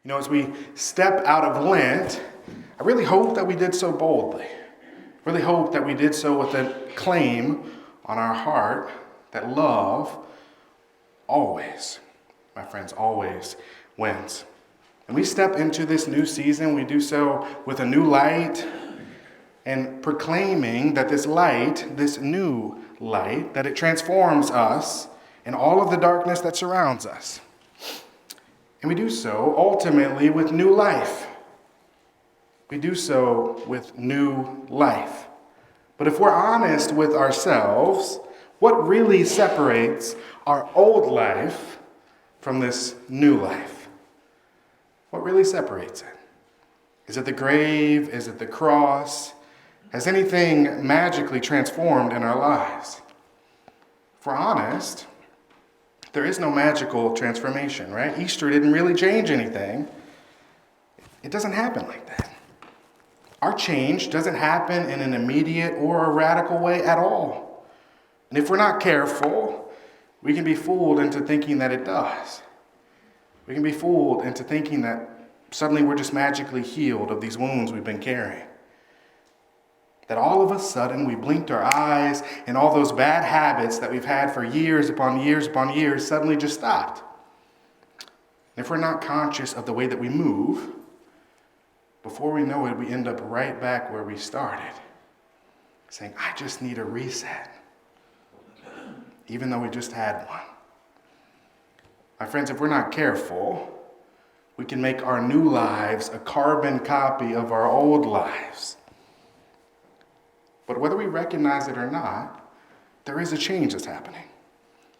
As we step out of Lent, I really hope that we did so boldly. I really hope that we did so with a claim on our heart that love always, my friends, always wins. And we step into this new season, we do so with a new light and proclaiming that this light, this new light, that it transforms us and all of the darkness that surrounds us. And we do so ultimately with new life. We do so with new life. But if we're honest with ourselves, what really separates our old life from this new life? What really separates it? Is it the grave? Is it the cross? Has anything magically transformed in our lives? If we're honest, there is no magical transformation, right? Easter didn't really change anything. It doesn't happen like that. Our change doesn't happen in an immediate or a radical way at all. And if we're not careful, we can be fooled into thinking that it does. We can be fooled into thinking that suddenly we're just magically healed of these wounds we've been carrying. That all of a sudden we blinked our eyes and all those bad habits that we've had for years upon years upon years suddenly just stopped. And if we're not conscious of the way that we move, before we know it, we end up right back where we started, saying, I just need a reset, even though we just had one. My friends, if we're not careful, we can make our new lives a carbon copy of our old lives. But whether we recognize it or not, there is a change that's happening.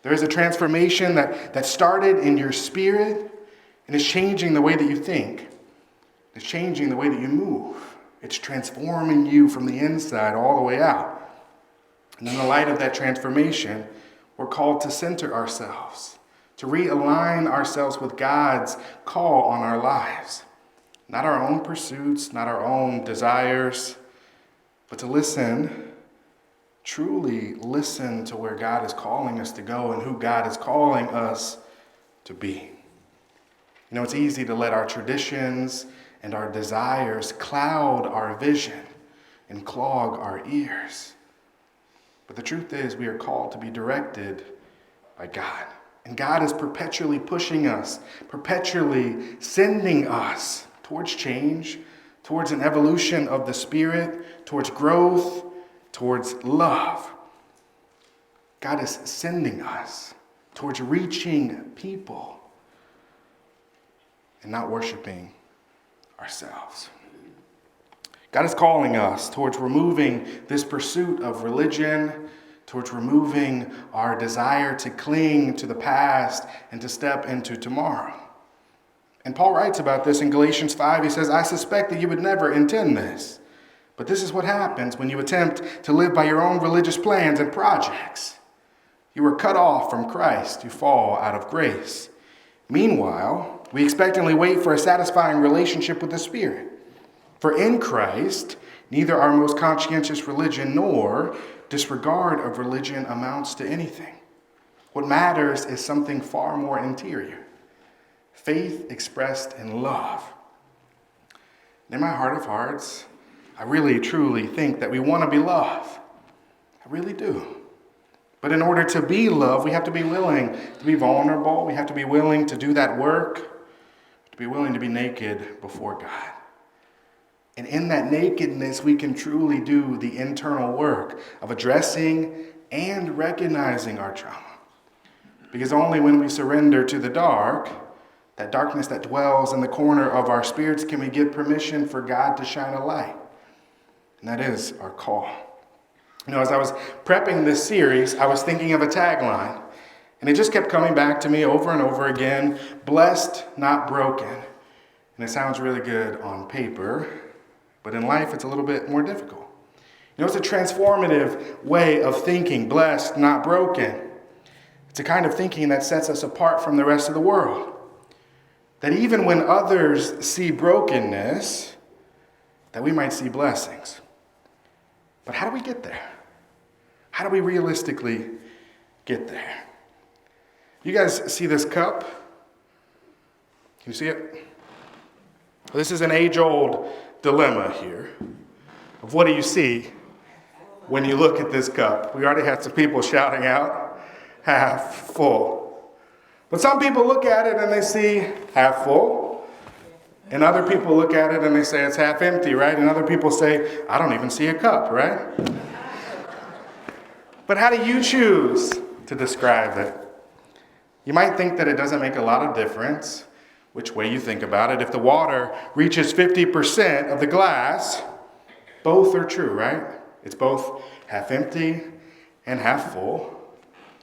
There is a transformation that started in your spirit and is changing the way that you think. It's changing the way that you move. It's transforming you from the inside all the way out. And in the light of that transformation, we're called to center ourselves, to realign ourselves with God's call on our lives. Not our own pursuits, not our own desires, but to listen, truly listen to where God is calling us to go and who God is calling us to be. It's easy to let our traditions and our desires cloud our vision and clog our ears. But the truth is, we are called to be directed by God. And God is perpetually pushing us, perpetually sending us towards change, towards an evolution of the Spirit, towards growth, towards love. God is sending us towards reaching people and not worshiping ourselves. God is calling us towards removing this pursuit of religion, towards removing our desire to cling to the past and to step into tomorrow. And Paul writes about this in Galatians 5. He says, I suspect that you would never intend this, but this is what happens when you attempt to live by your own religious plans and projects. You are cut off from Christ. You fall out of grace. Meanwhile, we expectantly wait for a satisfying relationship with the Spirit. For in Christ, neither our most conscientious religion nor disregard of religion amounts to anything. What matters is something far more interior. Faith expressed in love. And in my heart of hearts, I really, truly think that we want to be loved. I really do. But in order to be loved, we have to be willing to be vulnerable. We have to be willing to do that work, to be willing to be naked before God. And in that nakedness, we can truly do the internal work of addressing and recognizing our trauma. Because only when we surrender to the dark, that darkness that dwells in the corner of our spirits, can we give permission for God to shine a light. And that is our call. As I was prepping this series, I was thinking of a tagline. And it just kept coming back to me over and over again. Blessed, not broken. And it sounds really good on paper, but in life it's a little bit more difficult. It's a transformative way of thinking. Blessed, not broken. It's a kind of thinking that sets us apart from the rest of the world. That even when others see brokenness, that we might see blessings. But how do we get there? How do we realistically get there? You guys see this cup? Can you see it? This is an age-old dilemma here of what do you see when you look at this cup. We already had some people shouting out, half full. But some people look at it and they see half full. And other people look at it and they say it's half empty, right? And other people say, I don't even see a cup, right? But how do you choose to describe it? You might think that it doesn't make a lot of difference which way you think about it. If the water reaches 50% of the glass, both are true, right? It's both half empty and half full.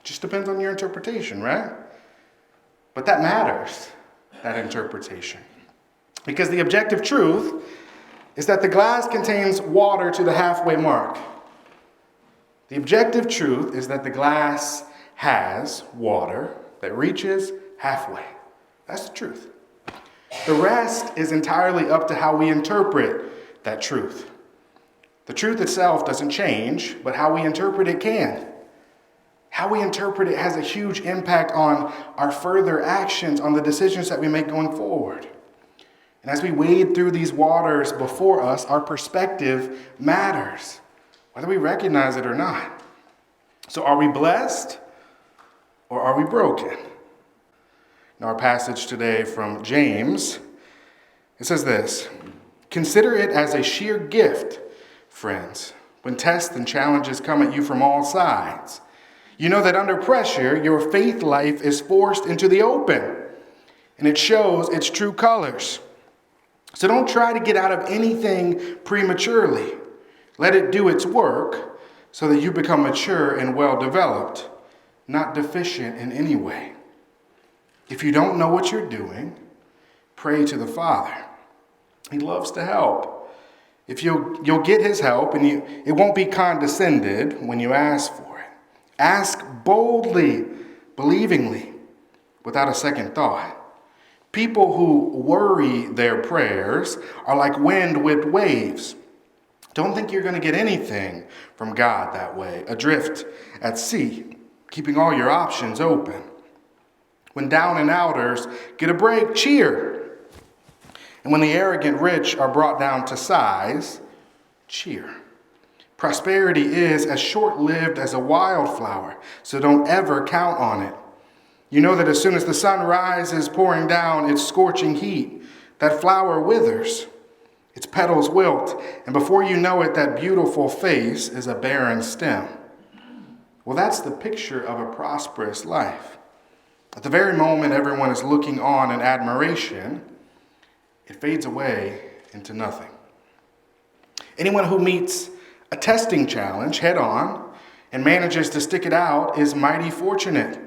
Just depends on your interpretation, right? But that matters, that interpretation. Because the objective truth is that the glass contains water to the halfway mark. The objective truth is that the glass has water that reaches halfway. That's the truth. The rest is entirely up to how we interpret that truth. The truth itself doesn't change, but how we interpret it can. How we interpret it has a huge impact on our further actions, on the decisions that we make going forward. And as we wade through these waters before us, our perspective matters, whether we recognize it or not. So are we blessed or are we broken? In our passage today from James, it says this: consider it as a sheer gift, friends, when tests and challenges come at you from all sides. You know that under pressure, your faith life is forced into the open, and it shows its true colors. So don't try to get out of anything prematurely. Let it do its work so that you become mature and well-developed, not deficient in any way. If you don't know what you're doing, pray to the Father. He loves to help. If you'll get his help, and it won't be condescended when you ask for it. Ask boldly, believingly, without a second thought. People who worry their prayers are like wind whipped waves. Don't think you're going to get anything from God that way. Adrift at sea, keeping all your options open. When down and outers get a break, cheer. And when the arrogant rich are brought down to size, cheer. Prosperity is as short-lived as a wildflower, so don't ever count on it. You know that as soon as the sun rises, pouring down its scorching heat, that flower withers, its petals wilt, and before you know it, that beautiful face is a barren stem. Well, that's the picture of a prosperous life. At the very moment everyone is looking on in admiration, it fades away into nothing. Anyone who meets a testing challenge head on and manages to stick it out is mighty fortunate.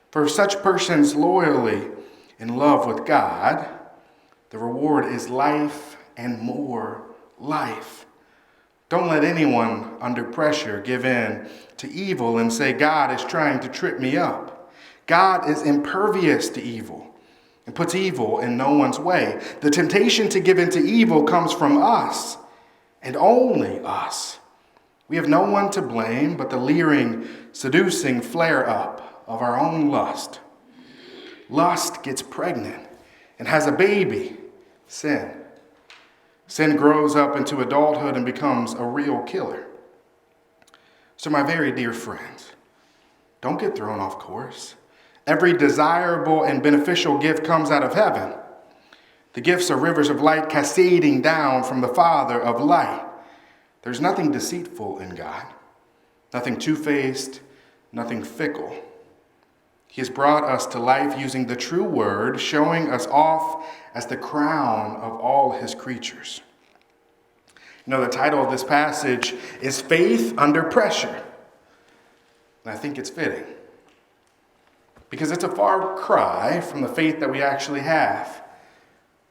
For such persons loyally in love with God, the reward is life and more life. Don't let anyone under pressure give in to evil and say, God is trying to trip me up. God is impervious to evil and puts evil in no one's way. The temptation to give in to evil comes from us and only us. We have no one to blame but the leering, seducing flare-up of our own lust. Lust gets pregnant and has a baby, sin. Sin grows up into adulthood and becomes a real killer. So my very dear friends, don't get thrown off course. Every desirable and beneficial gift comes out of heaven. The gifts are rivers of light cascading down from the Father of light. There's nothing deceitful in God, nothing two-faced, nothing fickle. He has brought us to life using the true word, showing us off as the crown of all his creatures. You know, the title of this passage is Faith Under Pressure. And I think it's fitting. Because it's a far cry from the faith that we actually have.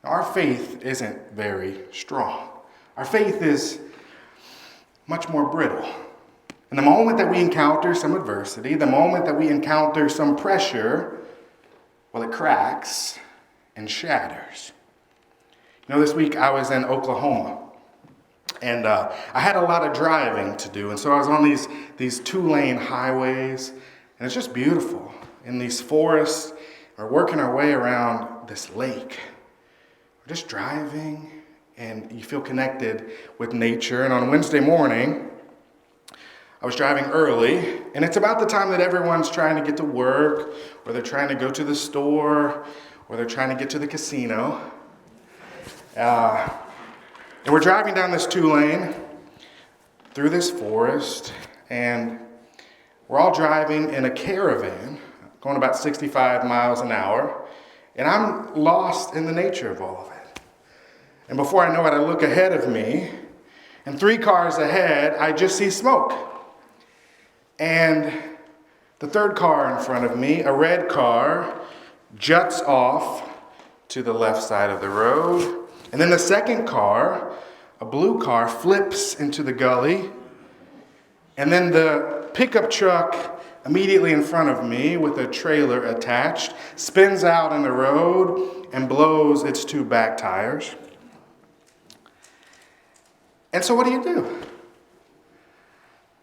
Our faith isn't very strong. Our faith is much more brittle. And the moment that we encounter some adversity, the moment that we encounter some pressure, well, it cracks and shatters. You know, this week I was in Oklahoma. And I had a lot of driving to do. And so I was on these two-lane highways. And it's just beautiful. In these forests, we're working our way around this lake. we're just driving and you feel connected with nature. And on Wednesday morning, I was driving early, and it's about the time that everyone's trying to get to work, or they're trying to go to the store, or they're trying to get to the casino. And we're driving down this 2-lane through this forest, and we're all driving in a caravan going about 65 miles an hour, and I'm lost in the nature of all of it. And before I know it, I look ahead of me, and 3 cars ahead, I just see smoke. And the 3rd car in front of me, a red car, juts off to the left side of the road. And then the 2nd car, a blue car, flips into the gully. And then the pickup truck immediately in front of me with a trailer attached spins out in the road and blows its 2 back tires. And so what do?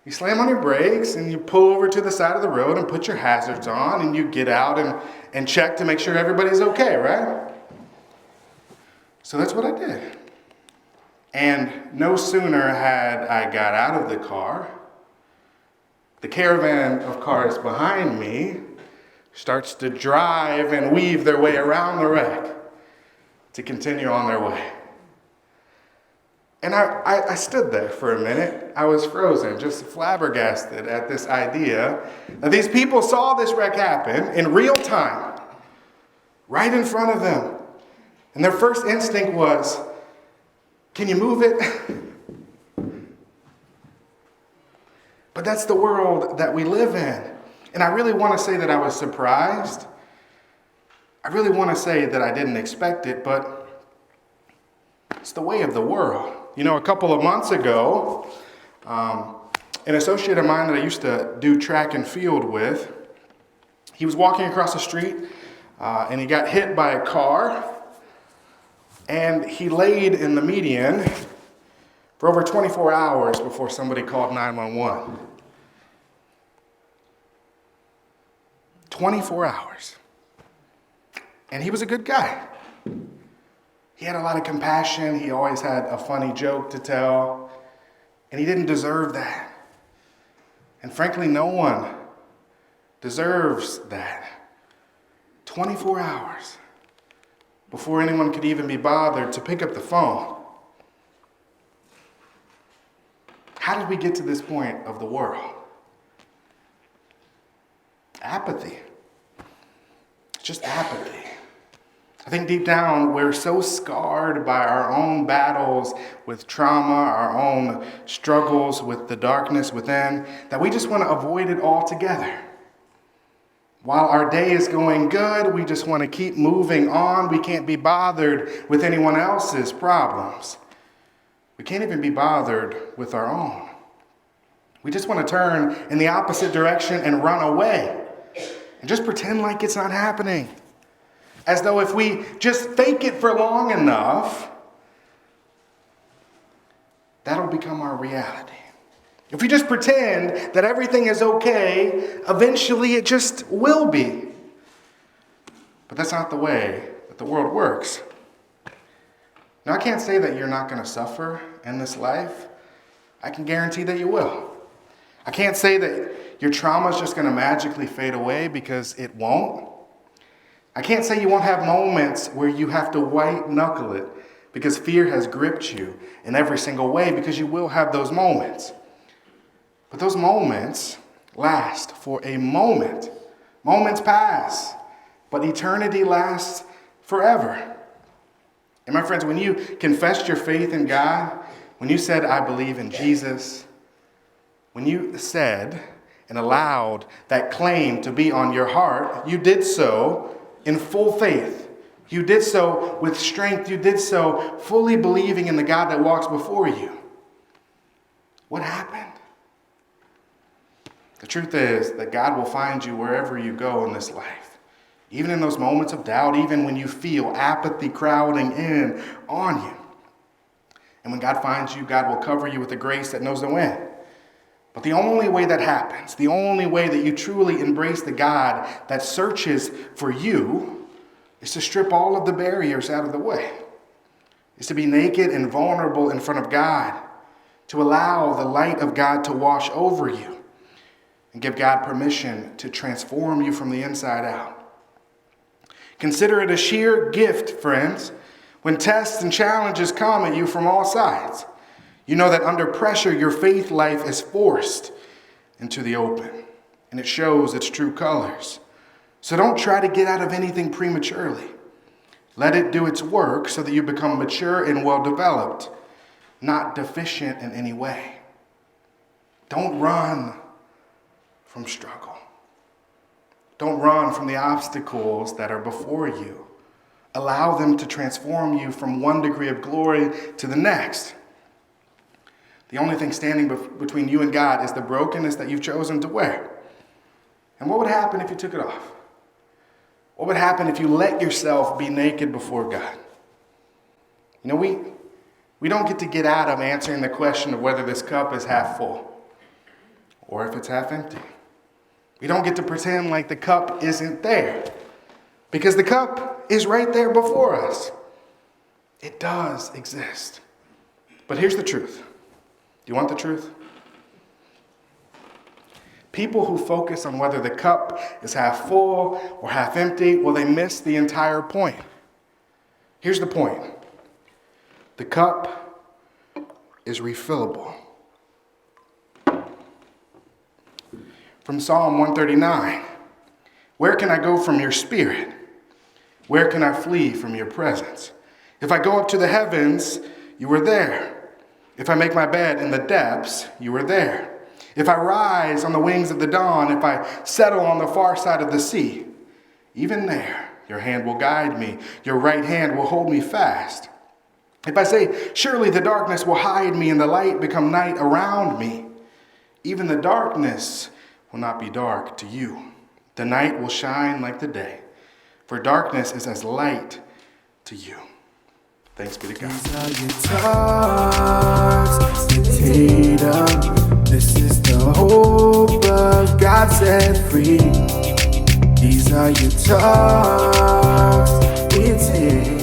You slam on your brakes and you pull over to the side of the road and put your hazards on and you get out and check to make sure everybody's okay, right? So that's what I did. And no sooner had I got out of the car, the caravan of cars behind me starts to drive and weave their way around the wreck to continue on their way. And I stood there for a minute. I was frozen, just flabbergasted at this idea that these people saw this wreck happen in real time, right in front of them. And their first instinct was, can you move it? But that's the world that we live in. And I really want to say that I was surprised. I really want to say that I didn't expect it, but it's the way of the world. You know, a couple of months ago, an associate of mine that I used to do track and field with, he was walking across the street and he got hit by a car, and he laid in the median for over 24 hours before somebody called 911. 24 hours. And he was a good guy. He had a lot of compassion. He always had a funny joke to tell. And he didn't deserve that. And frankly, no one deserves that. 24 hours before anyone could even be bothered to pick up the phone. How did we get to this point of the world? Apathy. It's just apathy. I think deep down, we're so scarred by our own battles with trauma, our own struggles with the darkness within, that we just want to avoid it altogether. While our day is going good, we just want to keep moving on. We can't be bothered with anyone else's problems. We can't even be bothered with our own. We just want to turn in the opposite direction and run away and just pretend like it's not happening. As though if we just fake it for long enough, that'll become our reality. If we just pretend that everything is okay, eventually it just will be. But that's not the way that the world works. Now, I can't say that you're not going to suffer in this life. I can guarantee that you will. I can't say that your trauma is just going to magically fade away, because it won't. I can't say you won't have moments where you have to white knuckle it because fear has gripped you in every single way, because you will have those moments. But those moments last for a moment. Moments pass, but eternity lasts forever. And my friends, when you confessed your faith in God, when you said, I believe in Jesus, when you said and allowed that claim to be on your heart, you did so in full faith. You did so with strength. You did so fully believing in the God that walks before you. What happened? The truth is that God will find you wherever you go in this life. Even in those moments of doubt, even when you feel apathy crowding in on you. And when God finds you, God will cover you with a grace that knows no end. But the only way that happens, the only way that you truly embrace the God that searches for you, is to strip all of the barriers out of the way. is to be naked and vulnerable in front of God, to allow the light of God to wash over you and give God permission to transform you from the inside out. Consider it a sheer gift, friends, when tests and challenges come at you from all sides. You know that under pressure, your faith life is forced into the open, and it shows its true colors. So don't try to get out of anything prematurely. Let it do its work so that you become mature and well-developed, not deficient in any way. Don't run from struggle. Don't run from the obstacles that are before you. Allow them to transform you from one degree of glory to the next. The only thing standing between you and God is the brokenness that you've chosen to wear. And what would happen if you took it off? What would happen if you let yourself be naked before God? You know, we don't get out of answering the question of whether this cup is half full or if it's half empty. We don't get to pretend like the cup isn't there, because the cup is right there before us. It does exist. But here's the truth. Do you want the truth? People who focus on whether the cup is half full or half empty, well, they miss the entire point. Here's the point. The cup is refillable. From Psalm 139, where can I go from your spirit? Where can I flee from your presence? If I go up to the heavens, you are there. If I make my bed in the depths, you are there. If I rise on the wings of the dawn, if I settle on the far side of the sea, even there, your hand will guide me. Your right hand will hold me fast. If I say, surely the darkness will hide me and the light become night around me, even the darkness will not be dark to you. The night will shine like the day, for darkness is as light to you. Thanks be to God. These are your thoughts, potato. This is the hope of God set free. These are your talks, potato.